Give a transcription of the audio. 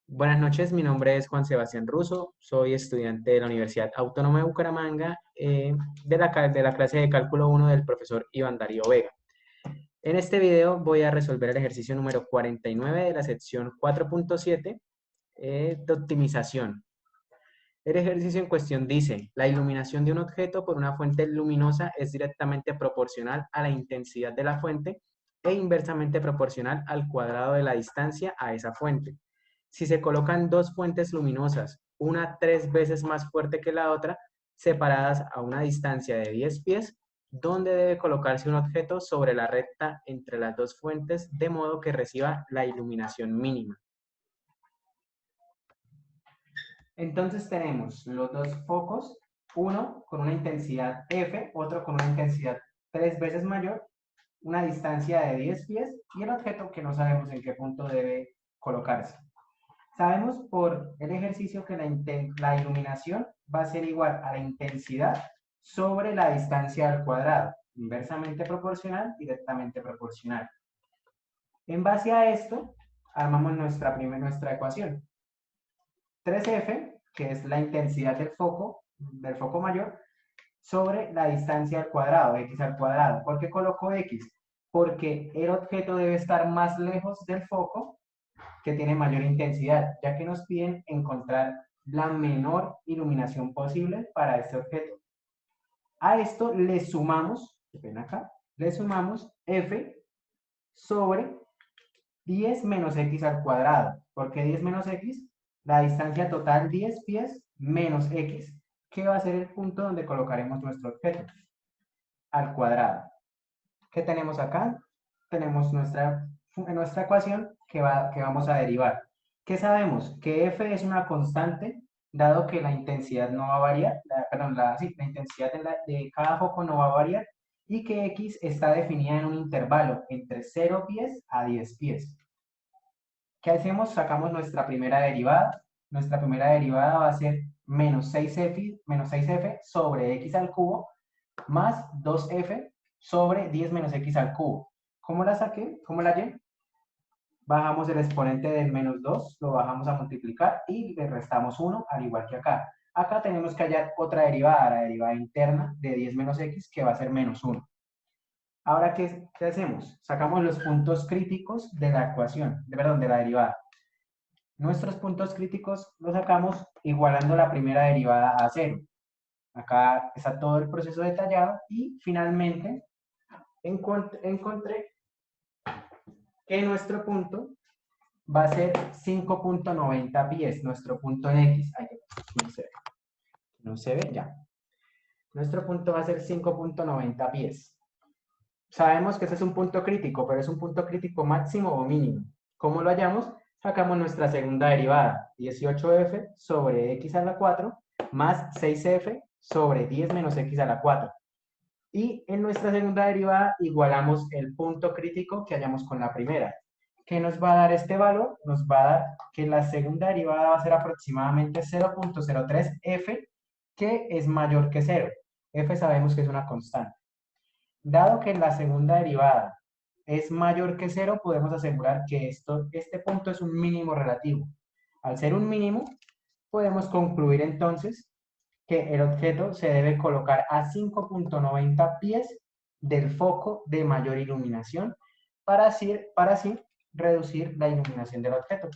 Buenas noches, mi nombre es Juan Sebastián Russo, soy estudiante de la Universidad Autónoma de Bucaramanga, de la clase de Cálculo 1 del profesor Iván Darío Vega. En este video voy a resolver el ejercicio número 49 de la sección 4.7 de optimización. El ejercicio en cuestión dice, la iluminación de un objeto por una fuente luminosa es directamente proporcional a la intensidad de la fuente e inversamente proporcional al cuadrado de la distancia a esa fuente. Si se colocan dos fuentes luminosas, una 3 veces más fuerte que la otra, separadas a una distancia de 10 pies, ¿dónde debe colocarse un objeto sobre la recta entre las dos fuentes de modo que reciba la iluminación mínima? Entonces tenemos los dos focos, uno con una intensidad F, otro con una intensidad 3 veces mayor, una distancia de 10 pies y el objeto que no sabemos en qué punto debe colocarse. Sabemos por el ejercicio que la iluminación va a ser igual a la intensidad sobre la distancia al cuadrado, inversamente proporcional, directamente proporcional. En base a esto, armamos nuestra ecuación. 3F, que es la intensidad del foco mayor, sobre la distancia al cuadrado, x al cuadrado. ¿Por qué coloco x? Porque el objeto debe estar más lejos del foco que tiene mayor intensidad, ya que nos piden encontrar la menor iluminación posible para este objeto. A esto le sumamos, ven acá, le sumamos f sobre 10 menos x al cuadrado. ¿Por qué 10 menos x? La distancia total 10 pies menos x, que va a ser el punto donde colocaremos nuestro objeto, al cuadrado. ¿Qué tenemos acá? Tenemos nuestra ecuación que vamos a derivar. ¿Qué sabemos? Que f es una constante, dado que la intensidad no va a variar, la intensidad de cada foco no va a variar, y que x está definida en un intervalo entre 0 pies a 10 pies. ¿Qué hacemos? Sacamos nuestra primera derivada. Nuestra primera derivada va a ser menos 6f sobre x al cubo más 2f sobre 10 menos x al cubo. ¿Cómo la saqué? ¿Cómo la hallé? Bajamos el exponente del menos 2, lo bajamos a multiplicar y le restamos 1, al igual que acá. Acá tenemos que hallar otra derivada, la derivada interna de 10 menos x, que va a ser menos 1. Ahora, ¿qué hacemos? Sacamos los puntos críticos de la ecuación, de la derivada. Nuestros puntos críticos los sacamos igualando la primera derivada a 0. Acá está todo el proceso detallado y finalmente encontré que nuestro punto va a ser 5.90 pies, nuestro punto en X. Ay, no se ve ya. Nuestro punto va a ser 5.90 pies. Sabemos que ese es un punto crítico, pero es un punto crítico máximo o mínimo. ¿Cómo lo hallamos? Sacamos nuestra segunda derivada, 18f sobre x a la 4, más 6f sobre 10 menos x a la 4. Y en nuestra segunda derivada igualamos el punto crítico que hallamos con la primera. ¿Qué nos va a dar este valor? Nos va a dar que la segunda derivada va a ser aproximadamente 0.03f, que es mayor que 0. F sabemos que es una constante. Dado que la segunda derivada es mayor que 0, podemos asegurar que este punto es un mínimo relativo. Al ser un mínimo, podemos concluir entonces que el objeto se debe colocar a 5.90 pies del foco de mayor iluminación para así reducir la iluminación del objeto.